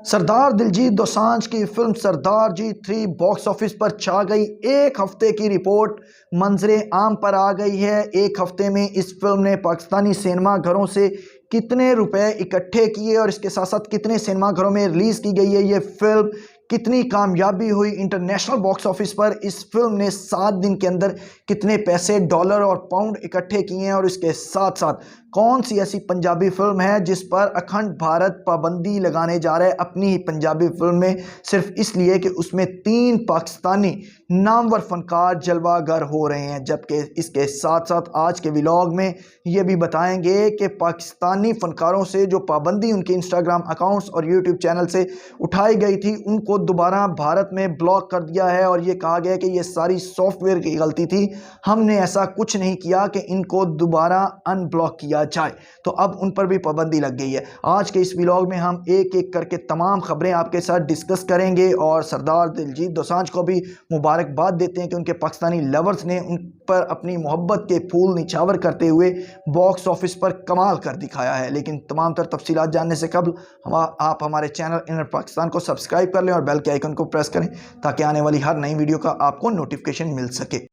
सरदार दिलजीत दोसांझ की फिल्म सरदार जी 3 box office पर छा गई। एक हफ्ते की रिपोर्ट मंजरे आम पर आ गई है। एक हफ्ते में इस फिल्म ने पाकिस्तानी सिनेमा घरों से कितने रुपए इकट्ठे किए और इसके साथ साथ कितने सिनेमा घरों में रिलीज़ की गई है ये फिल्म, कितनी कामयाबी हुई इंटरनेशनल बॉक्स ऑफिस पर, इस फिल्म ने 7 दिन के अंदर कितने पैसे डॉलर और पाउंड इकट्ठे किए हैं और इसके साथ साथ कौन सी ऐसी पंजाबी फिल्म है जिस पर अखंड भारत पाबंदी लगाने जा रहा है अपनी ही पंजाबी फिल्म में, सिर्फ इसलिए कि उसमें 3 पाकिस्तानी नामवर फनकार जलवागर हो रहे हैं। जबकि इसके साथ साथ आज के व्लॉग में ये भी बताएंगे कि पाकिस्तानी फनकारों से जो पाबंदी उनके इंस्टाग्राम अकाउंट्स और यूट्यूब चैनल से उठाई गई थी उनको दोबारा भारत में ब्लॉक कर दिया है और ये कहा गया कि ये सारी सॉफ्टवेयर की गलती थी, हमने ऐसा कुछ नहीं किया कि इनको दोबारा अनब्लॉक किया जाए। तो अब उन पर भी पाबंदी लग गई है। आज के इस व्लॉग में हम एक एक करके तमाम खबरें आपके साथ डिस्कस करेंगे और सरदार दिलजीत दोसांझ को भी मुबारकबाद देते हैं कि उनके पाकिस्तानी लवर्स ने उन पर अपनी मोहब्बत के फूल निछावर करते हुए बॉक्स ऑफिस पर कमाल कर दिखाया है। लेकिन तमाम तर तफसीलात जानने से कबल आप हमारे चैनल इनर पाकिस्तान को सब्सक्राइब कर लें और बेल के आइकन को प्रेस करें ताकि आने वाली हर नई वीडियो का आपको नोटिफिकेशन मिल सके।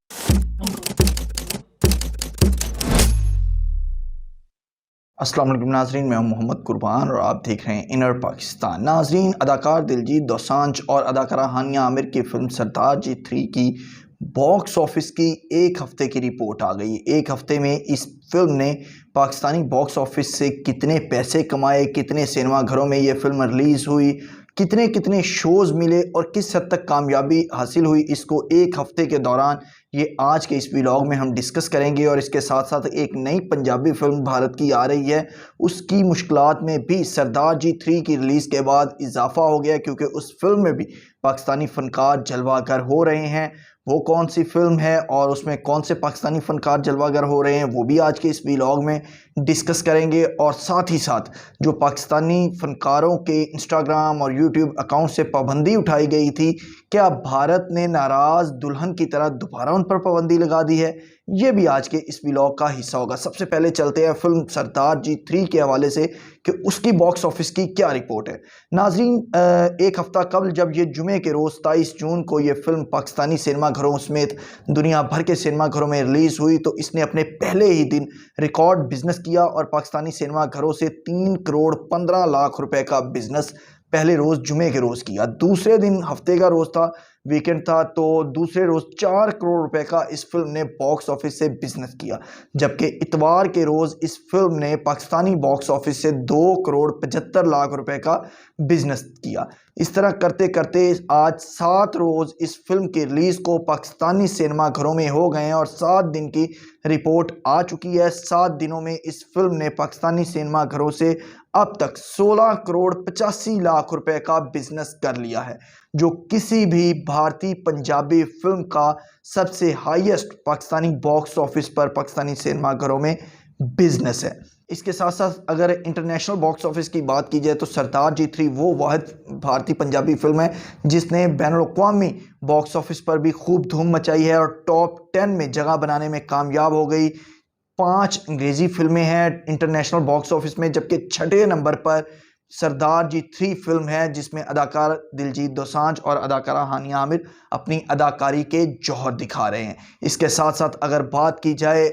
अस्सलाम वालेकुम नाजरीन, मैं हूं मोहम्मद कुर्बान और आप देख रहे हैं इनर पाकिस्तान। नाजरीन, अदाकार दिलजीत दोसांझ और अदाकारा हानिया आमिर की फिल्म सरदार जी 3 की बॉक्स ऑफिस की एक हफ्ते की रिपोर्ट आ गई। एक हफ्ते में इस फिल्म ने पाकिस्तानी बॉक्स ऑफिस से कितने पैसे कमाए, कितने सिनेमा घरों में ये फिल्म रिलीज़ हुई, कितने कितने शोज़ मिले और किस हद तक कामयाबी हासिल हुई, इसको एक हफ्ते के दौरान ये आज के इस व्लॉग में हम डिस्कस करेंगे। और इसके साथ साथ एक नई पंजाबी फिल्म भारत की आ रही है, उसकी मुश्किलात में भी सरदार जी 3 की रिलीज़ के बाद इजाफा हो गया क्योंकि उस फिल्म में भी पाकिस्तानी फ़नकार जलवागर हो रहे हैं। वो कौन सी फिल्म है और उसमें कौन से पाकिस्तानी फ़नकार जलवागर हो रहे हैं वो भी आज के इस व्लॉग में डिस्कस करेंगे। और साथ ही साथ जो पाकिस्तानी फ़नकारों के इंस्टाग्राम और यूट्यूब अकाउंट से पाबंदी उठाई गई थी, क्या भारत ने नाराज़ दुल्हन की तरह दोबारा उन पर पाबंदी लगा दी है, ये भी आज के इस व्लॉग का हिस्सा होगा। सबसे पहले चलते हैं फिल्म सरदार जी 3 के हवाले से कि उसकी बॉक्स ऑफिस की क्या रिपोर्ट है। नाजरीन, एक हफ्ता कबल जब ये जुमे के रोज़ 23 जून को ये फिल्म पाकिस्तानी सिनेमा घरों समेत दुनिया भर के सिनेमा घरों में रिलीज़ हुई तो इसने अपने पहले ही दिन रिकॉर्ड बिजनेस किया और पाकिस्तानी सिनेमा घरों से 3 करोड़ 15 लाख रुपए का बिजनेस पहले रोज़ जुमे के रोज़ किया। दूसरे दिन हफ्ते का रोज़ था, वीकेंड था, तो दूसरे रोज़ 4 करोड़ रुपए का इस फिल्म ने बॉक्स ऑफिस से बिजनेस किया। जबकि इतवार के रोज़ इस फिल्म ने पाकिस्तानी बॉक्स ऑफिस से 2 करोड़ 75 लाख रुपए का बिजनेस किया। इस तरह करते करते आज 7 रोज़ इस फिल्म की रिलीज़ को पाकिस्तानी सिनेमा घरों में हो गए हैं और 7 दिन की रिपोर्ट आ चुकी है। 7 दिनों में इस फिल्म ने पाकिस्तानी सिनेमा घरों से अब तक 16 करोड़ 85 लाख रुपए का बिजनेस कर लिया है, जो किसी भी भारतीय पंजाबी फिल्म का सबसे हाईएस्ट पाकिस्तानी बॉक्स ऑफिस पर पाकिस्तानी सिनेमा घरों में बिजनेस है। इसके साथ साथ अगर इंटरनेशनल बॉक्स ऑफिस की बात की जाए तो सरदार जी 3 वो वाहिद भारतीय पंजाबी फिल्म है जिसने बैनुल-अक़वामी बॉक्स ऑफिस पर भी खूब धूम मचाई है और टॉप 10 में जगह बनाने में कामयाब हो गई। 5 अंग्रेज़ी फिल्में हैं इंटरनेशनल बॉक्स ऑफिस में, जबकि 6ठे नंबर पर सरदार जी 3 फिल्म है जिसमें अदाकार दिलजीत दोसांझ और अदाकारा हानिया आमिर अपनी अदाकारी के जौहर दिखा रहे हैं। इसके साथ साथ अगर बात की जाए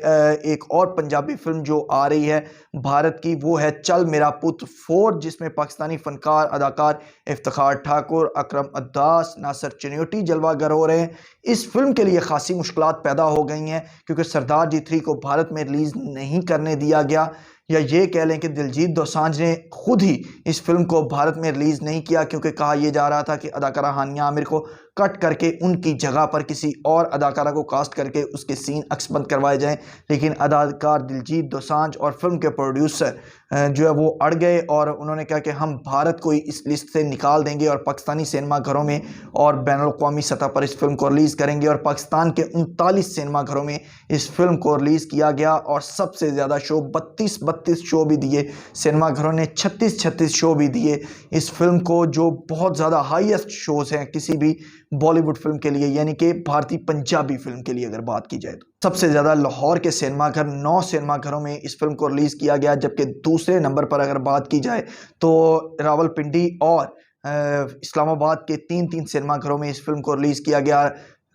एक और पंजाबी फिल्म जो आ रही है भारत की, वो है चल मेरा पुत 4, जिसमें पाकिस्तानी फ़नकार अदाकार इफ्तिखार ठाकुर, अकरम अद्दास, नासिर चनियोटी जलवागर हो रहे हैं। इस फिल्म के लिए खासी मुश्किलात पैदा हो गई हैं क्योंकि सरदार जी 3 को भारत में रिलीज़ नहीं करने दिया गया, या ये कह लें कि दिलजीत दोसांझ ने खुद ही इस फिल्म को भारत में रिलीज़ नहीं किया क्योंकि कहा यह जा रहा था कि अदाकारा हानिया आमिर को कट करके उनकी जगह पर किसी और अदाकारा को कास्ट करके उसके सीन अक्सबंद करवाए जाएं। लेकिन अदाकार दिलजीत दोसांझ और फिल्म के प्रोड्यूसर जो है वो अड़ गए और उन्होंने कहा कि हम भारत को इस लिस्ट से निकाल देंगे और पाकिस्तानी सिनेमा घरों में और बैनुल-अक़वामी सतह पर इस फिल्म को रिलीज़ करेंगे। और पाकिस्तान के 39 सिनेमा घरों में इस फिल्म को रिलीज़ किया गया और सबसे ज़्यादा शो 32 शो भी दिए। सिनेमा घरों ने 36 शो भी दिए इस फिल्म को, जो बहुत ज़्यादा हाईएस्ट शोज़ हैं किसी भी बॉलीवुड फिल्म के लिए, यानी कि भारतीय पंजाबी फिल्म के लिए अगर बात की जाए तो। सबसे ज़्यादा लाहौर के सिनेमा घर 9 सिनेमा घरों में इस फिल्म को रिलीज़ किया गया, जबकि दूसरे नंबर पर अगर बात की जाए तो रावलपिंडी और इस्लामाबाद के 3 सिनेमाघरों में इस फिल्म को रिलीज़ किया गया।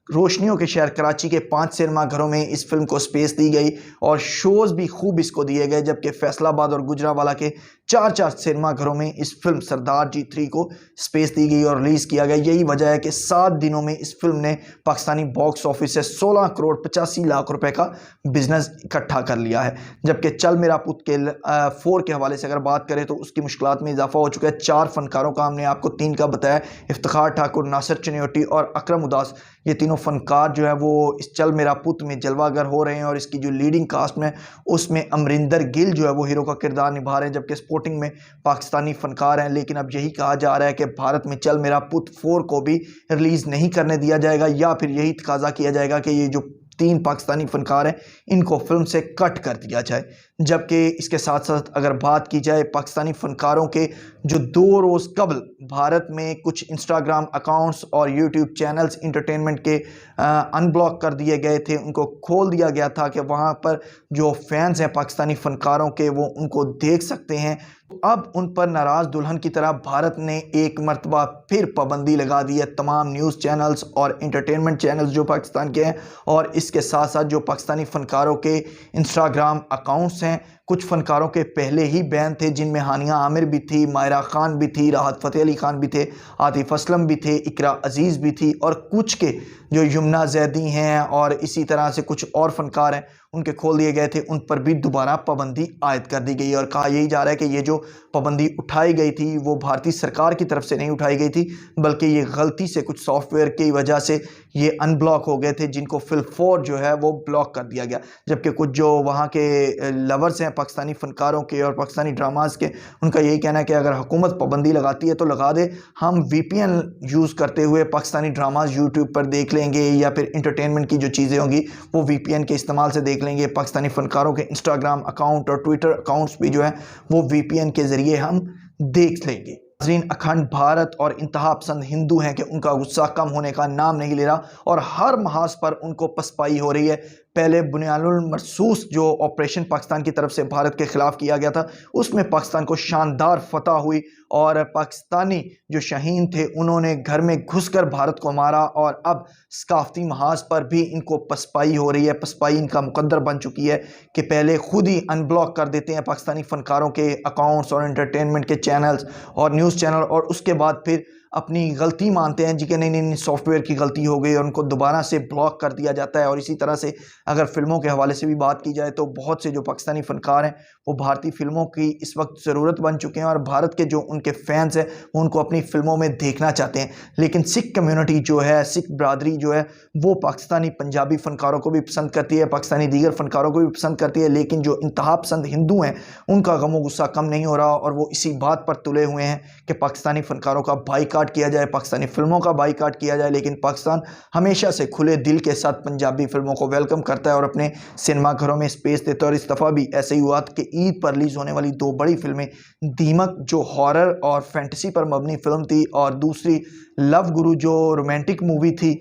रोशनियों के शहर कराची के 5 सिनेमाघरों में इस फिल्म को स्पेस दी गई और शोज़ भी खूब इसको दिए गए, जबकि फैसलाबाद और गुजरावाला के 4 सिनेमाघरों में इस फिल्म सरदार जी 3 को स्पेस दी गई और रिलीज़ किया गया। यही वजह है कि 7 दिनों में इस फिल्म ने पाकिस्तानी बॉक्स ऑफिस से 16 करोड़ 85 लाख रुपए का बिजनेस इकट्ठा कर लिया है। जबकि चल मेरा पुत के 4 के हवाले से अगर बात करें तो उसकी मुश्किलात में इजाफा हो चुका है। 4 फनकारों का हमने आपको 3 का बताया, इफ्तिखार ठाकुर, नासिर चनियोटी और अकरम उदास। ये तीनों फनकार जो है वो इस चल मेरा पुत में जलवागर हो रहे हैं और इसकी जो लीडिंग कास्ट में उसमें अमरिंदर गिल जो है वो हीरो का किरदार निभा रहे हैं, जबकि स्पोर्टिंग में पाकिस्तानी फनकार हैं। लेकिन अब यही कहा जा रहा है कि भारत में चल मेरा पुत 4 को भी रिलीज़ नहीं करने दिया जाएगा, या फिर यही तकाजा किया जाएगा कि ये जो 3 पाकिस्तानी फनकार हैं इनको फिल्म से कट कर दिया जाए। जबकि इसके साथ साथ अगर बात की जाए पाकिस्तानी फनकारों के जो 2 रोज़ कबल भारत में कुछ इंस्टाग्राम अकाउंट्स और यूट्यूब चैनल्स इंटरटेनमेंट के अनब्लॉक कर दिए गए थे, उनको खोल दिया गया था कि वहाँ पर जो फैंस हैं पाकिस्तानी फनकारों के वो उनको देख सकते हैं। अब उन पर नाराज़ दुल्हन की तरह भारत ने एक मरतबा फिर पाबंदी लगा दी है तमाम न्यूज़ चैनल्स और इंटरटेनमेंट चैनल्स जो पाकिस्तान के हैं, और इसके साथ साथ जो पाकिस्तानी फनकारों के इंस्टाग्राम अकाउंट्स हैं, कुछ फनकारों के पहले ही बैन थे, जिनमें हानिया आमिर भी थी, मायरा खान भी थी, राहत फ़तेह अली खान भी थे, आतिफ असलम भी थे, इकरा अजीज़ भी थी, और कुछ के जो यमुना जैदी हैं और इसी तरह से कुछ और फनकार हैं उनके खोल दिए गए थे। उन पर भी दोबारा पाबंदी आयद कर दी गई और कहा यही जा रहा है कि ये जो पाबंदी उठाई गई थी वो भारतीय सरकार की तरफ से नहीं उठाई गई थी, बल्कि ये गलती से कुछ सॉफ्टवेयर की वजह से ये अनब्लॉक हो गए थे, जिनको फिल4 जो है वो ब्लॉक कर दिया गया। जबकि कुछ जो वहाँ के लवर्स हैं पाकिस्तानी फनकारों के और पाकिस्तानी ड्रामाज़ के, उनका यही कहना है कि अगर हुकूमत पाबंदी लगाती है तो लगा दे, हम VPN यूज़ करते हुए पाकिस्तानी ड्रामाज़ यूट्यूब पर देख लेंगे, या फिर इंटरटेनमेंट की जो चीज़ें होंगी वो VPN के इस्तेमाल से देख लेंगे। पाकिस्तानी फनकारों के इंस्टाग्राम अकाउंट और ट्विटर अकाउंट्स भी जो है वो VPN के ज़रिए हम देख लेंगे। नाज़रीन, अखंड भारत और इंतहा पसंद हिंदू हैं कि उनका गुस्सा कम होने का नाम नहीं ले रहा और हर महाज पर उनको पसपाई हो रही है। पहले बुनियानुल मरसूस जो ऑपरेशन पाकिस्तान की तरफ से भारत के ख़िलाफ़ किया गया था उसमें पाकिस्तान को शानदार फतह हुई और पाकिस्तानी जो शहीन थे उन्होंने घर में घुसकर भारत को मारा, और अब सकाफती महाज पर भी इनको पसपाई हो रही है। पसपाई इनका मुकद्दर बन चुकी है कि पहले खुद ही अनब्लॉक कर देते हैं पाकिस्तानी फ़नकारों के अकाउंट्स और इंटरटेनमेंट के चैनल्स और न्यूज़ चैनल, और उसके बाद फिर अपनी गलती मानते हैं जी कि नहीं सॉफ्टवेयर की गलती हो गई और उनको दोबारा से ब्लॉक कर दिया जाता है। और इसी तरह से अगर फ़िल्मों के हवाले से भी बात की जाए तो बहुत से जो पाकिस्तानी फ़नकार हैं वो भारतीय फ़िल्मों की इस वक्त ज़रूरत बन चुके हैं और भारत के जो उनके फ़ैन्स हैं वो उनको अपनी फ़िल्मों में देखना चाहते हैं। लेकिन सिख कम्यूनिटी जो है, सिख बरदरी जो है वो पाकिस्तानी पंजाबी फ़नकारों को भी पसंद करती है, पाकिस्तानी दीगर फ़नकारों को भी पसंद करती है, लेकिन जो इंतहा पसंद हिंदू हैं उनका गम व गुस्सा कम नहीं हो रहा और वो इसी बात पर तुले हुए हैं कि पाकिस्तानी फ़नकारों का बाईकाट किया जाए, पाकिस्तानी फिल्मों का बाईकाट किया जाए। लेकिन पाकिस्तान हमेशा से खुले दिल के साथ पंजाबी फिल्मों को वेलकम करता है और अपने सिनेमा घरों में स्पेस देता है। और इस दफ़ा भी ऐसे ही हुआ कि ईद पर रिलीज़ होने वाली 2 बड़ी फिल्में, दीमक जो हॉरर और फैंटेसी पर मबनी फिल्म थी और दूसरी लव गुरु जो रोमांटिक मूवी थी,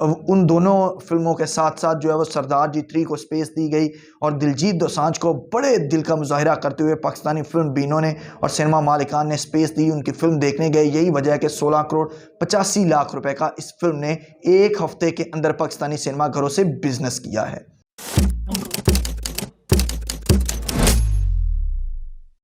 उन दोनों फिल्मों के साथ साथ जो है वो सरदार जी 3 को स्पेस दी गई और दिलजीत दोसांझ को बड़े दिल का मुजाहिरा करते हुए पाकिस्तानी फिल्म बीनों ने और सिनेमा मालिकान ने स्पेस दी, उनकी फिल्म देखने गए। यही वजह है कि 16 करोड़ 85 लाख रुपए का इस फिल्म ने एक हफ्ते के अंदर पाकिस्तानी सिनेमा घरों से बिजनेस किया है।